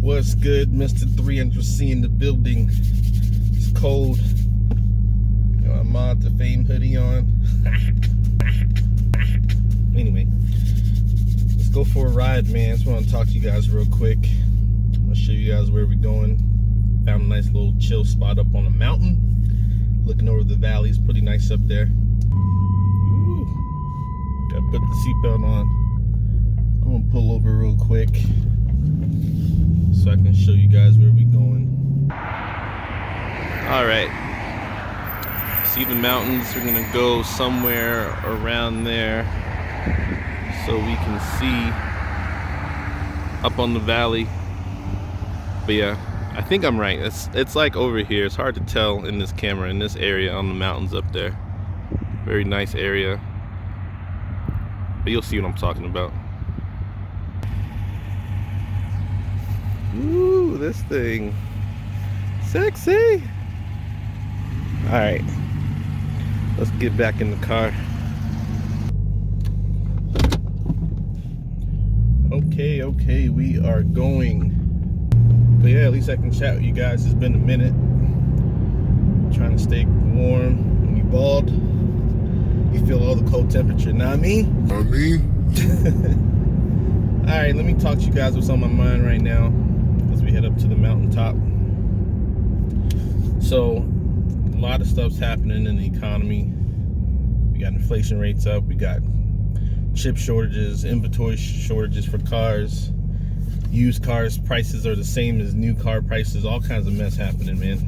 What's good, Mr. 300C in the building? It's cold. Got my Mod to Fame hoodie on. Anyway, let's go for a ride, man. Just want to talk to you guys real quick. I'm gonna show you guys where we're going. Found a nice little chill spot up on a mountain, looking over the valleys. Pretty nice up there. Ooh. Gotta put the seatbelt on. I'm gonna pull over real quick so I can show you guys where we're going. All right, see the mountains? We're gonna go somewhere around there so we can see up on the valley. But yeah, I think I'm right. It's like over here. It's hard to tell in this camera, in this area on the mountains up there. Very nice area, but you'll see what I'm talking about. Ooh, this thing. Sexy. All right, let's get back in the car. Okay, we are going. But yeah, at least I can chat with you guys. It's been a minute. Trying to stay warm. When you bald, you feel all the cold temperature. Know what I mean? All right, let me talk to you guys what's on my mind right now as we head up to the mountaintop. So, a lot of stuff's happening in the economy. We got inflation rates up. We got chip shortages, inventory shortages for cars. Used cars prices are the same as new car prices. All kinds of mess happening, man.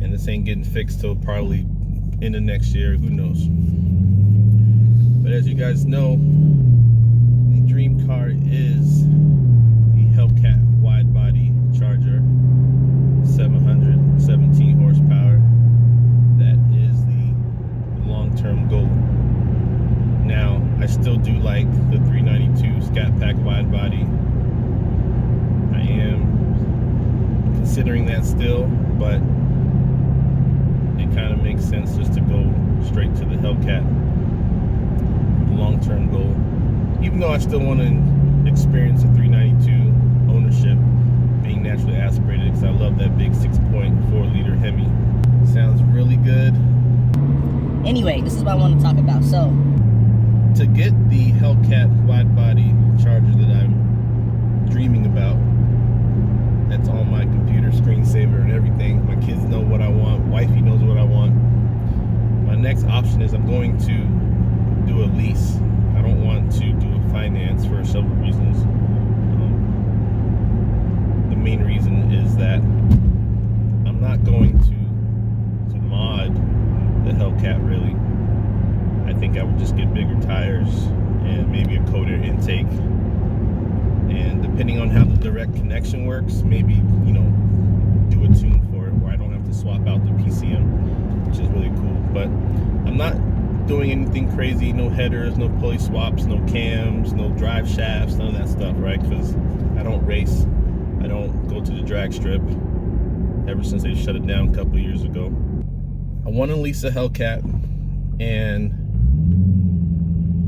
And this ain't getting fixed till probably in the next year. Who knows? But as you guys know, the dream car is the Hellcat wide body Charger, 717 horsepower. That is the long-term goal. Now, I still do like the 392 Scat Pack wide body. I am considering that still, but it kind of makes sense just to go straight to the Hellcat long-term goal. Even though I still want to experience a 392 ownership, being naturally aspirated, because I love that big 6.4-liter Hemi. Sounds really good. Anyway, this is what I want to talk about. So, to get the Hellcat wide body Charger that I'm dreaming about, that's on my computer screensaver and everything. My kids know what I want. Wifey knows what I want. My next option is I'm going to do a lease. I don't want to do a finance for several reasons. The main reason is that I'm not going to mod the Hellcat really. I think I would just get bigger tires and maybe a cold air intake. And depending on how the direct connection works, maybe, you know, do a tune for it where I don't have to swap out the PCM, which is really cool. But I'm not doing anything crazy, no headers, no pulley swaps, no cams, no drive shafts, none of that stuff, right? Because I don't race, I don't go to the drag strip ever since they shut it down a couple of years ago. I want to lease a Hellcat, and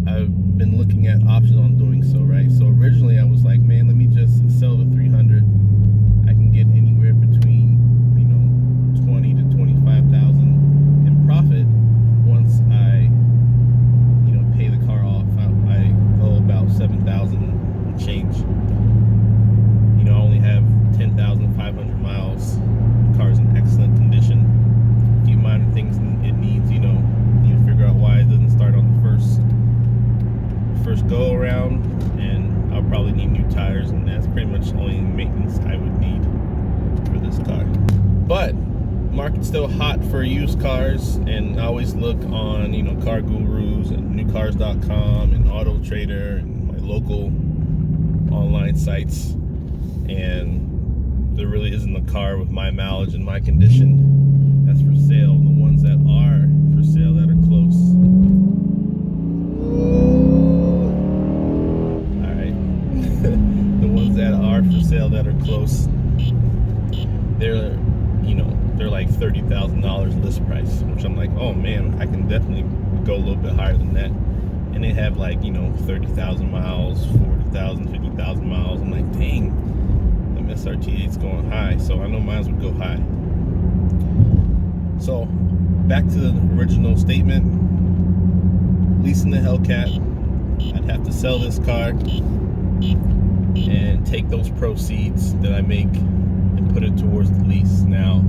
I've been looking at options on doing so, right? So originally I was like, man, let me just sell the 300. I can get anywhere between, you know, 20 to 25,000 in profit once I, you know, pay the car off. I owe about 7,000 and change. You know, I only have 10,500 miles. The car's in excellent condition. A few minor things it needs, you know, you figure out why it doesn't start on the first go around, and I'll probably need new tires, and that's pretty much the only maintenance I would need for this car. But market's still hot for used cars, and I always look on, you know, Car Gurus and newcars.com and Auto Trader and my local online sites, and there really isn't a car with my mileage and my condition that's for sale. The ones that are for sale that are close. The ones that are for sale that are close, they're, you know, they're like $30,000 list price, which I'm like, oh man, I can definitely go a little bit higher than that. And they have like, you know, 30,000 miles, 40,000, 50,000 miles. I'm like, dang, SRT8 is going high, so I know mine would go high. So back to the original statement, leasing the Hellcat, I'd have to sell this car and take those proceeds that I make and put it towards the lease. Now,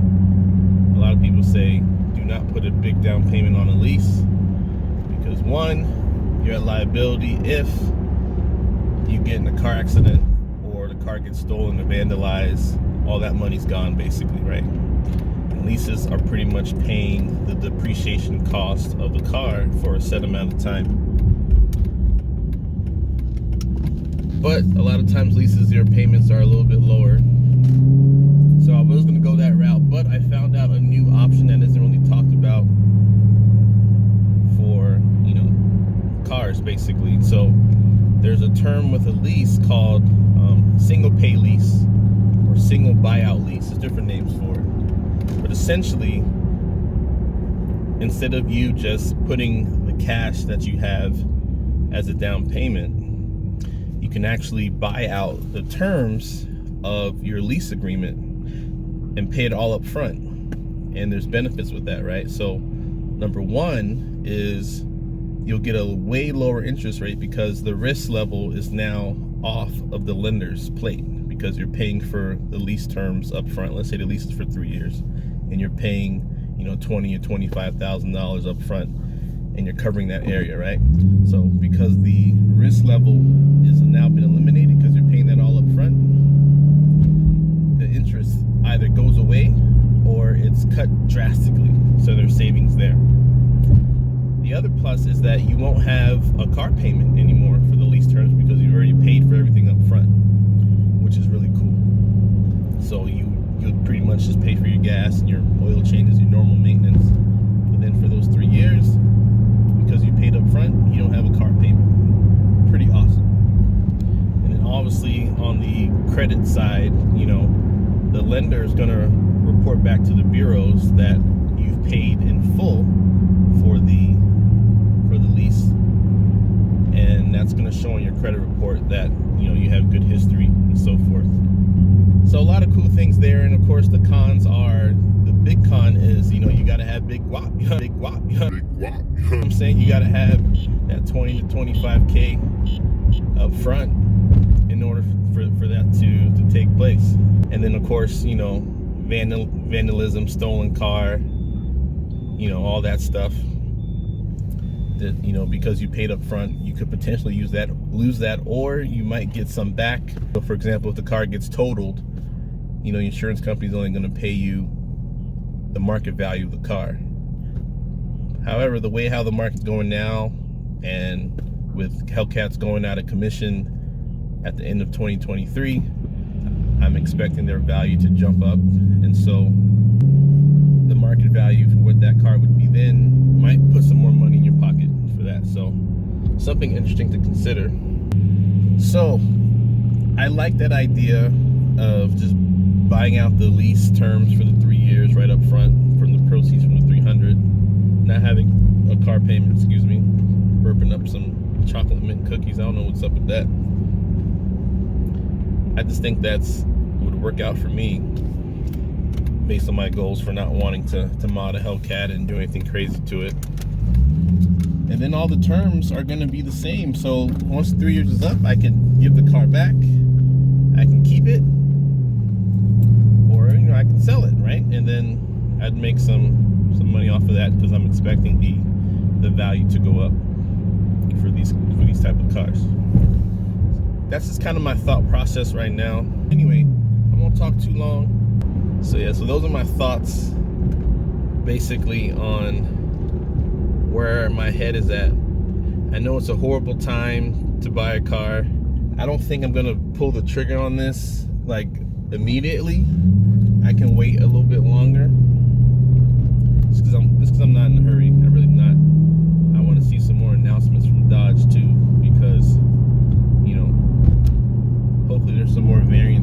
a lot of people say do not put a big down payment on a lease because one, you're at liability if you get in a car accident or the car gets stolen or vandalized. All that money's gone basically, right? And leases are pretty much paying the depreciation cost of the car for a set amount of time. But a lot of times leases, your payments are a little bit lower. So I was gonna go that route, but I found out a new option that isn't really talked about for, you know, cars basically. So there's a term with a lease called single pay lease or single buyout lease. There's different names for it. But essentially, instead of you just putting the cash that you have as a down payment, you can actually buy out the terms of your lease agreement and pay it all up front. And there's benefits with that, right? So number one is you'll get a way lower interest rate because the risk level is now off of the lender's plate because you're paying for the lease terms up front. Let's say the lease is for 3 years and you're paying, you know, $20,000 or $25,000 up front and you're covering that area, right? So because the risk level is now been eliminated because you're paying that all up front, the interest either goes away or it's cut drastically. So there's savings there. The other plus is that you won't have a car payment anymore for the lease terms because you've already paid for everything up front, which is really cool. So you'll pretty much just pay for your gas and your oil changes, your normal maintenance. But then for those 3 years, because you paid up front, you don't have a car payment. Pretty awesome. And then obviously on the credit side, you know, the lender is gonna report back to the bureaus that you've paid in full for the lease, and that's going to show on your credit report that, you know, you have good history and so forth. So a lot of cool things there. And of course the cons are, the big con is, you know, you got to have big guap, big guap, you know what I'm saying? You got to have that 20 to 25k up front in order for that to take place. And then of course, you know, vandalism, stolen car, you know, all that stuff that, you know, because you paid up front, you could potentially lose that, or you might get some back. So for example, if the car gets totaled, you know, the insurance company's only going to pay you the market value of the car. However, the way how the market's going now, and with Hellcats going out of commission at the end of 2023, I'm expecting their value to jump up, and so the market value for what that car would be then might put some more money in your pocket for that. So something interesting to consider. So I like that idea of just buying out the lease terms for the 3 years right up front from the proceeds from the 300, not having a car payment. Excuse me, burping up some chocolate mint cookies. I don't know what's up with that. I just think that's would work out for me based on my goals for not wanting to mod a Hellcat and do anything crazy to it. And then all the terms are going to be the same. So once 3 years is up, I can give the car back, I can keep it, or, you know, I can sell it, right? And then I'd make some money off of that because I'm expecting the value to go up for these type of cars. That's just kind of my thought process right now. Anyway, I won't talk too long. So yeah, so those are my thoughts basically on where my head is at. I know it's a horrible time to buy a car. I don't think I'm gonna pull the trigger on this like immediately. I can wait a little bit longer. Just because I'm not in a hurry. I really not. I want to see some more announcements from Dodge too, because, you know, hopefully there's some more variants